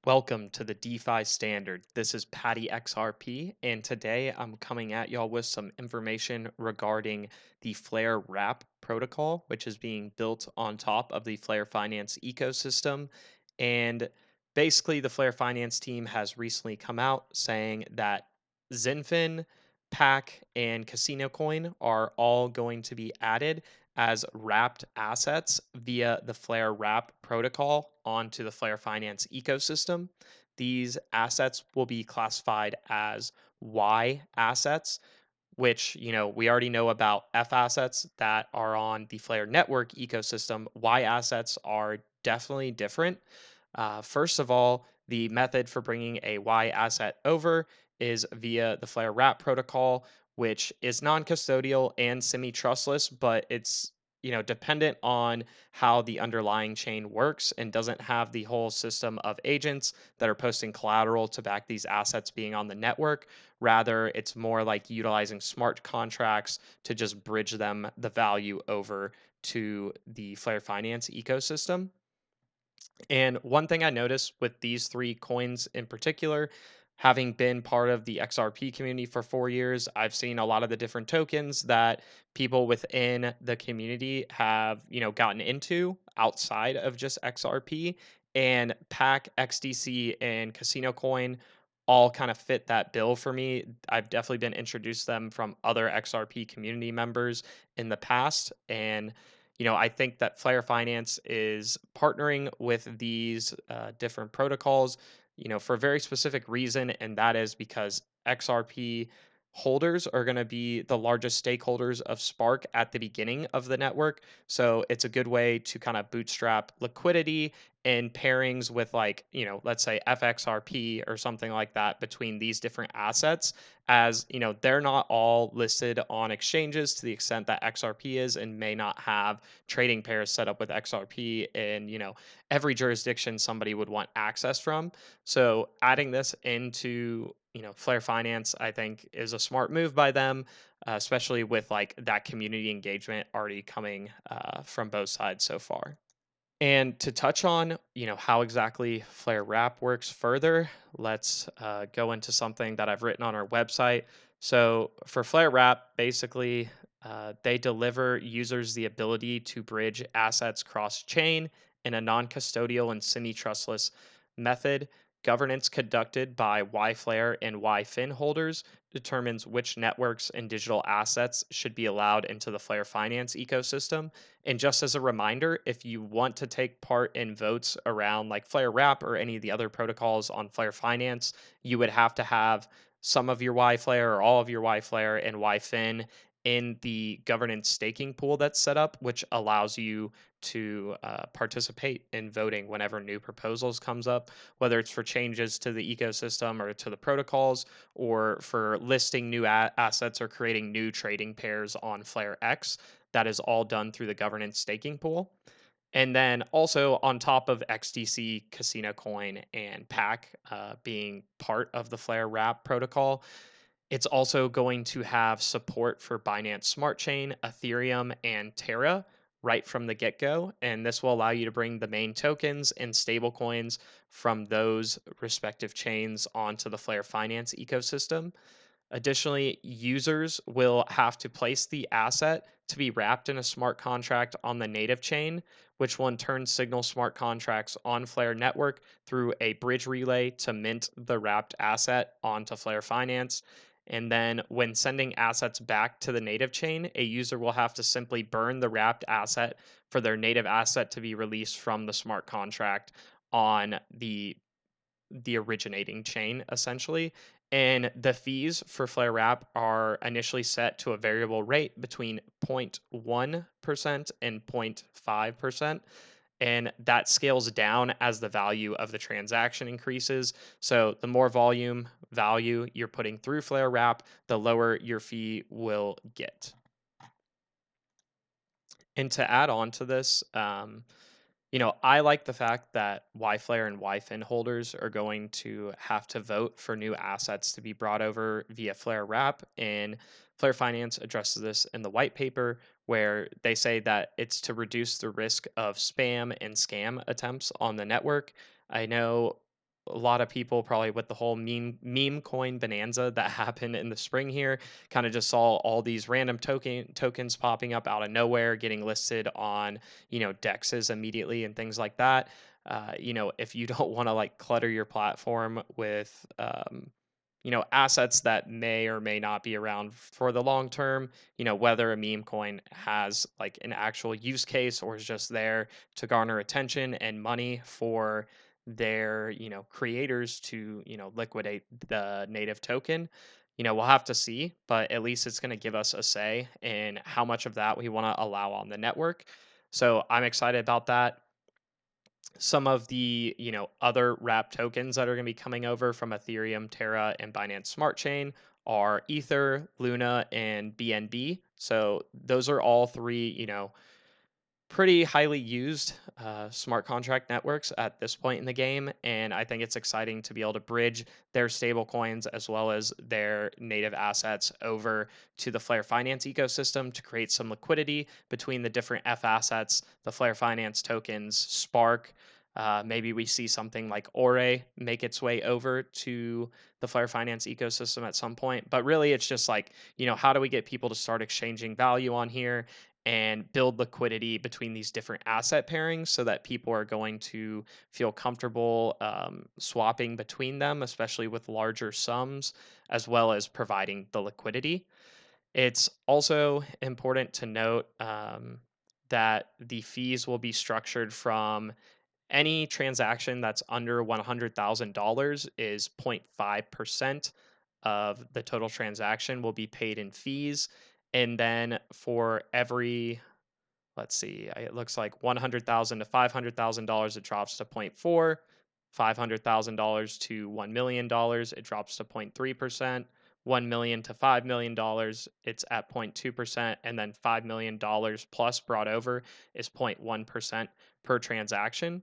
Welcome to the DeFi Standard. This is Patty XRP, and today I'm coming at y'all with some information regarding the FlareWrap protocol, which is being built on top of the Flare Finance ecosystem. And basically, the Flare Finance team has recently come out saying that Zenfin, PAC, and Casino Coin are all going to be added as wrapped assets via the Flare Wrap protocol onto the Flare Finance ecosystem. These assets will be classified as Y assets, which, we already know about F assets that are on the Flare network ecosystem. Y assets are definitely different. First of all, the method for bringing a Y asset over is via the Flare Wrap protocol, which is non-custodial and semi-trustless, but it's dependent on how the underlying chain works and doesn't have the whole system of agents that are posting collateral to back these assets being on the network. Rather, it's more like utilizing smart contracts to just bridge them the value over to the Flare Finance ecosystem. And one thing I noticed with these three coins in particular, having been part of the XRP community for 4 years, I've seen a lot of the different tokens that people within the community have, gotten into outside of just XRP. And PAC, XDC, and Casino Coin all kind of fit that bill for me. I've definitely been introduced to them from other XRP community members in the past. And I think that Flare Finance is partnering with these different protocols, for a very specific reason, and that is because XRP holders are going to be the largest stakeholders of Spark at the beginning of the network. So it's a good way to kind of bootstrap liquidity and pairings with, like, let's say FXRP or something like that between these different assets, as they're not all listed on exchanges to the extent that XRP is, and may not have trading pairs set up with XRP in every jurisdiction somebody would want access from. So adding this into Flare Finance, I think, is a smart move by them, especially with like that community engagement already coming from both sides so far. And to touch on, how exactly Flare Wrap works further, let's go into something that I've written on our website. So for Flare Wrap, basically, they deliver users the ability to bridge assets cross-chain in a non-custodial and semi-trustless method. Governance conducted by YFLR and YFIN holders determines which networks and digital assets should be allowed into the Flare Finance ecosystem. And just as a reminder, if you want to take part in votes around like Flare Wrap or any of the other protocols on Flare Finance, you would have to have some of your Y Flare or all of your Y Flare and YFIN in the governance staking pool that's set up, which allows you to participate in voting whenever new proposals comes up, whether it's for changes to the ecosystem or to the protocols, or for listing new assets or creating new trading pairs on Flare X. That is all done through the governance staking pool. And then also on top of XDC, Casino Coin, and PAC being part of the Flare Wrap protocol, it's also going to have support for Binance Smart Chain, Ethereum, and Terra right from the get go. And this will allow you to bring the main tokens and stablecoins from those respective chains onto the Flare Finance ecosystem. Additionally, users will have to place the asset to be wrapped in a smart contract on the native chain, which will in turn signal smart contracts on Flare network through a bridge relay to mint the wrapped asset onto Flare Finance. And then when sending assets back to the native chain, a user will have to simply burn the wrapped asset for their native asset to be released from the smart contract on the originating chain, essentially. And the fees for Flare Wrap are initially set to a variable rate between 0.1% and 0.5%. And that scales down as the value of the transaction increases. So the more volume value you're putting through Flare Wrap, the lower your fee will get. And to add on to this, I like the fact that YFlare and YFIN holders are going to have to vote for new assets to be brought over via Flare Wrap. And Flare Finance addresses this in the white paper, where they say that it's to reduce the risk of spam and scam attempts on the network. I know a lot of people probably with the whole meme coin bonanza that happened in the spring here kind of just saw all these random tokens popping up out of nowhere, getting listed on, dexes immediately and things like that. If you don't want to like clutter your platform with assets that may or may not be around for the long term, whether a meme coin has like an actual use case or is just there to garner attention and money for their, creators to, liquidate the native token. We'll have to see, but at least it's going to give us a say in how much of that we want to allow on the network. So I'm excited about that. Some of the other wrap tokens that are going to be coming over from Ethereum, Terra, and Binance Smart Chain are Ether, Luna, and BNB. So those are all three pretty highly used smart contract networks at this point in the game. And I think it's exciting to be able to bridge their stable coins as well as their native assets over to the Flare Finance ecosystem to create some liquidity between the different F assets, the Flare Finance tokens, Spark. Maybe we see something like Ore make its way over to the Flare Finance ecosystem at some point. But really, it's just like, how do we get people to start exchanging value on here and build liquidity between these different asset pairings so that people are going to feel comfortable swapping between them, especially with larger sums, as well as providing the liquidity. It's also important to note that the fees will be structured from any transaction that's under $100,000 is 0.5% of the total transaction will be paid in fees. And then for every, let's see, it looks like 100,000 to $500,000, it drops to zero point 0.4, $500,000 to $1 million, it drops to 0.3%, $1 million to $5 million, it's at 0.2%, and then $5 million plus brought over is 0.1% per transaction.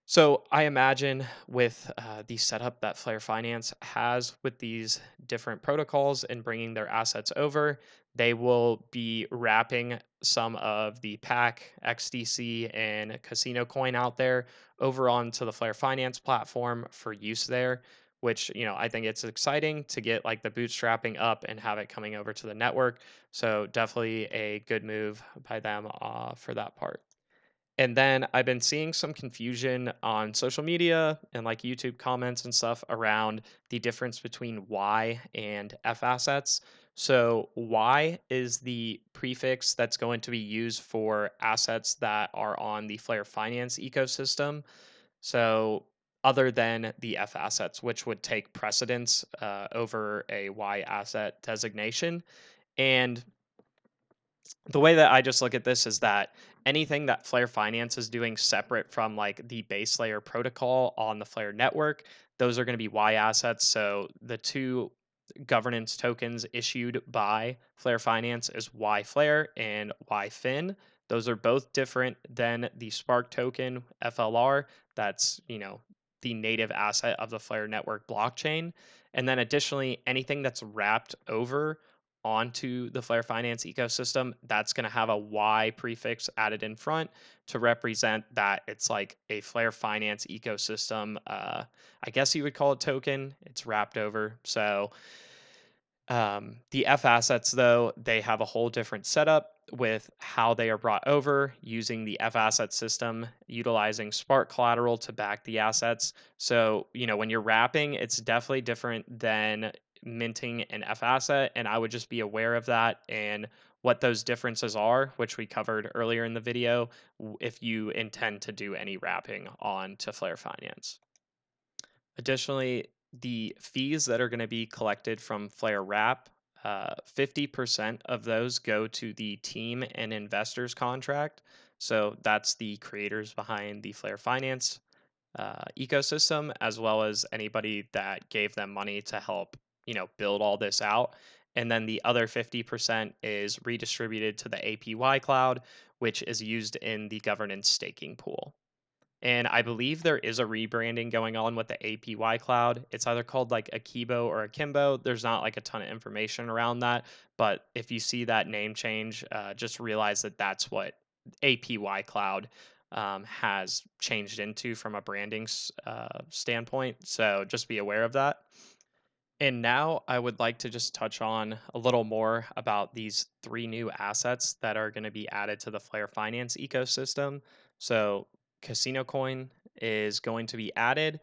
So I imagine with the setup that Flare Finance has with these different protocols and bringing their assets over, they will be wrapping some of the PAC, XDC, and Casino Coin out there over onto the Flare Finance platform for use there. Which I think it's exciting to get like the bootstrapping up and have it coming over to the network. So definitely a good move by them for that part. And then I've been seeing some confusion on social media and like YouTube comments and stuff around the difference between Y and F assets. So, Y is the prefix that's going to be used for assets that are on the Flare Finance ecosystem. So, other than the F assets, which would take precedence over a Y asset designation. And the way that I just look at this is that anything that Flare Finance is doing separate from like the base layer protocol on the Flare network, those are going to be Y assets. So the two governance tokens issued by Flare Finance is YFlare and YFIN. Those are both different than the Spark token FLR. That's, the native asset of the Flare network blockchain. And then additionally, anything that's wrapped over onto the Flare Finance ecosystem, that's going to have a Y prefix added in front to represent that it's like a Flare Finance ecosystem. I guess you would call it token. It's wrapped over. So the F assets, though, they have a whole different setup with how they are brought over using the F asset system, utilizing Spark collateral to back the assets. So, when you're wrapping, it's definitely different than minting an F asset. And I would just be aware of that and what those differences are, which we covered earlier in the video, if you intend to do any wrapping on to Flare Finance. Additionally, the fees that are going to be collected from FlareWrap, 50% of those go to the team and investors contract. So that's the creators behind the Flare Finance ecosystem, as well as anybody that gave them money to help, build all this out. And then the other 50% is redistributed to the APY cloud, which is used in the governance staking pool. And I believe there is a rebranding going on with the APY cloud. It's either called like Akibo or Akimbo. There's not like a ton of information around that. But if you see that name change, just realize that that's what APY cloud has changed into from a branding standpoint. So just be aware of that. And now I would like to just touch on a little more about these three new assets that are going to be added to the Flare Finance ecosystem. So, Casino Coin is going to be added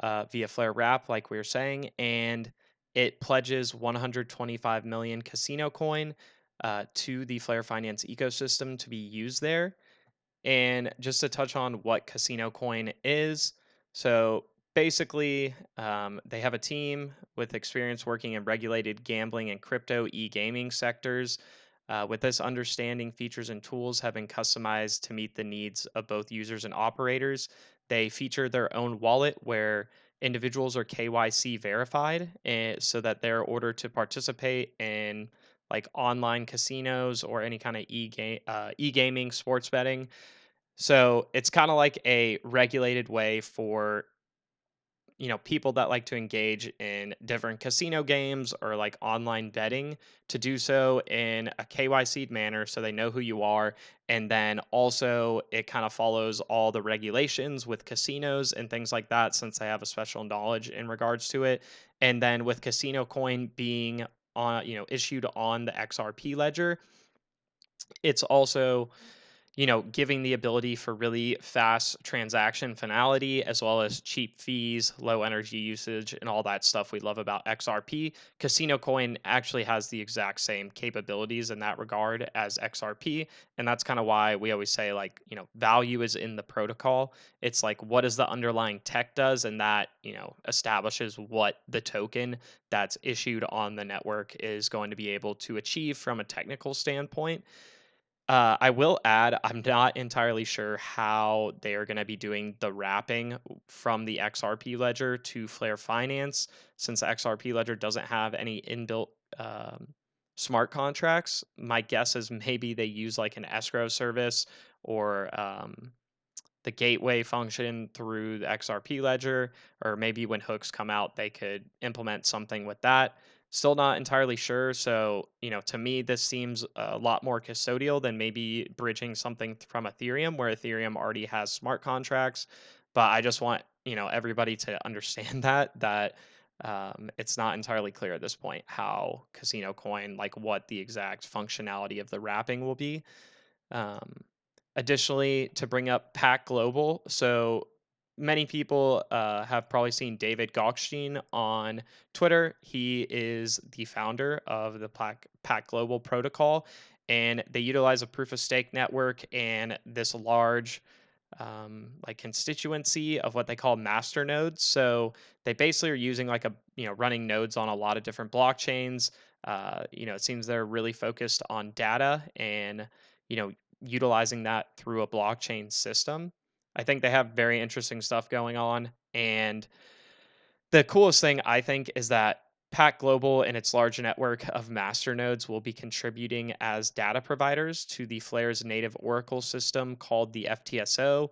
via FlareWrap, like we were saying, and it pledges 125 million Casino Coin to the Flare Finance ecosystem to be used there. And just to touch on what Casino Coin is, so basically, they have a team with experience working in regulated gambling and crypto e-gaming sectors. With this understanding, features and tools have been customized to meet the needs of both users and operators. They feature their own wallet where individuals are KYC verified, so that they're ordered to participate in like online casinos or any kind of e-gaming sports betting. So it's kind of like a regulated way for, people that like to engage in different casino games or like online betting to do so in a KYC manner so they know who you are. And then also it kind of follows all the regulations with casinos and things like that since they have a special knowledge in regards to it. And then with Casino Coin being on, issued on the XRP ledger, it's also giving the ability for really fast transaction finality as well as cheap fees, low energy usage, and all that stuff we love about XRP. Casino Coin actually has the exact same capabilities in that regard as XRP. And that's kind of why we always say, like, value is in the protocol. It's like, what is the underlying tech does? And that, establishes what the token that's issued on the network is going to be able to achieve from a technical standpoint. I will add, I'm not entirely sure how they are going to be doing the wrapping from the XRP ledger to Flare Finance, since the XRP ledger doesn't have any inbuilt smart contracts. My guess is maybe they use like an escrow service or the gateway function through the XRP ledger, or maybe when hooks come out, they could implement something with that. Still not entirely sure. So, to me, this seems a lot more custodial than maybe bridging something from Ethereum, where Ethereum already has smart contracts. But I just want, everybody to understand that it's not entirely clear at this point how Casino Coin, like what the exact functionality of the wrapping will be. Um, Additionally, to bring up PAC Global, so many people have probably seen David Gokhshtein on Twitter. He is the founder of the PAC Global protocol, and they utilize a proof of stake network and this large like constituency of what they call master nodes. So they basically are using like running nodes on a lot of different blockchains. It seems they're really focused on data and you know utilizing that through a blockchain system. I think they have very interesting stuff going on, and the coolest thing I think is that PAC Global and its large network of master nodes will be contributing as data providers to the Flare's native Oracle system called the FTSO.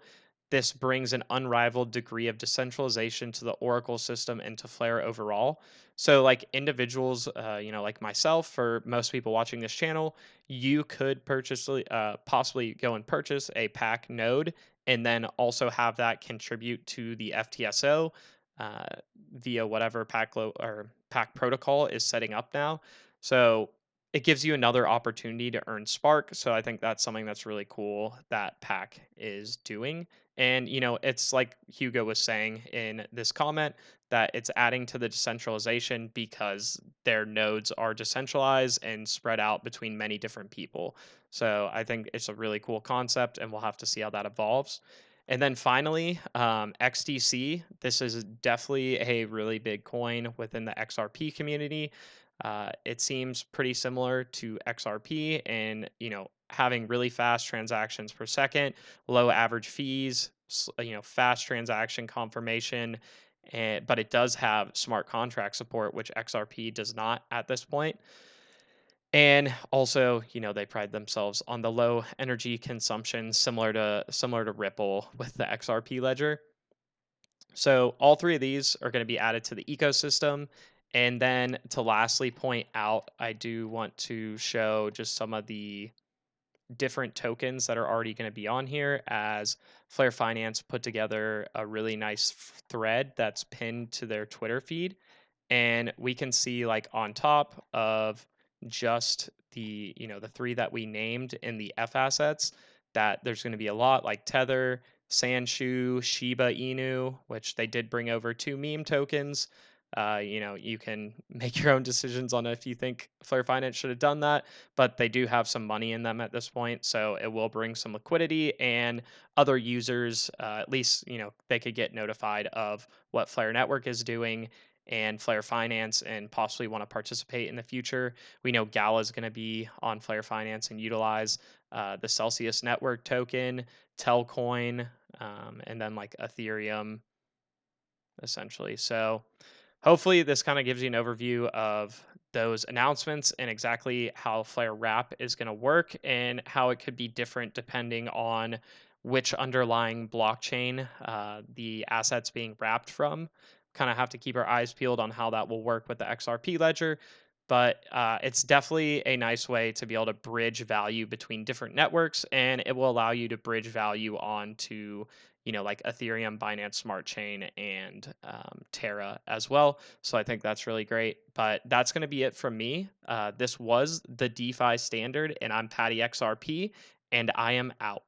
This brings an unrivaled degree of decentralization to the Oracle system and to Flare overall. So, like individuals, like myself, or most people watching this channel, you could possibly go and purchase a PAC node and then also have that contribute to the FTSO uh, via whatever PAC protocol is setting up now. So it gives you another opportunity to earn Spark. So I think that's something that's really cool that PAC is doing. And it's like Hugo was saying in this comment that it's adding to the decentralization because their nodes are decentralized and spread out between many different people. So I think it's a really cool concept, and we'll have to see how that evolves. And then finally, XDC. This is definitely a really big coin within the XRP community. It seems pretty similar to XRP and, having really fast transactions per second, low average fees, fast transaction confirmation. But it does have smart contract support, which XRP does not at this point. And also, they pride themselves on the low energy consumption, similar to Ripple with the XRP ledger. So all three of these are going to be added to the ecosystem. And then to lastly point out, I do want to show just some of the different tokens that are already going to be on here, as Flare Finance put together a really nice thread that's pinned to their Twitter feed. And we can see, like, on top of just the, the three that we named in the F assets, that there's going to be a lot like Tether, Sandshoe, Shiba Inu, which they did bring over two meme tokens. You can make your own decisions on if you think Flare Finance should have done that, but they do have some money in them at this point, so it will bring some liquidity, and other users, at least, they could get notified of what Flare Network is doing and Flare Finance, and possibly want to participate in the future. We know Gala is going to be on Flare Finance and utilize the Celsius Network token, Telcoin, and then like Ethereum, essentially. So hopefully this kind of gives you an overview of those announcements and exactly how FlareWrap is going to work, and how it could be different depending on which underlying blockchain the assets being wrapped from. Kind of have to keep our eyes peeled on how that will work with the XRP ledger. But it's definitely a nice way to be able to bridge value between different networks, and it will allow you to bridge value onto, like Ethereum, Binance Smart Chain, and Terra as well. So I think that's really great. But that's going to be it from me. This was the DeFi standard, and I'm Patty XRP, and I am out.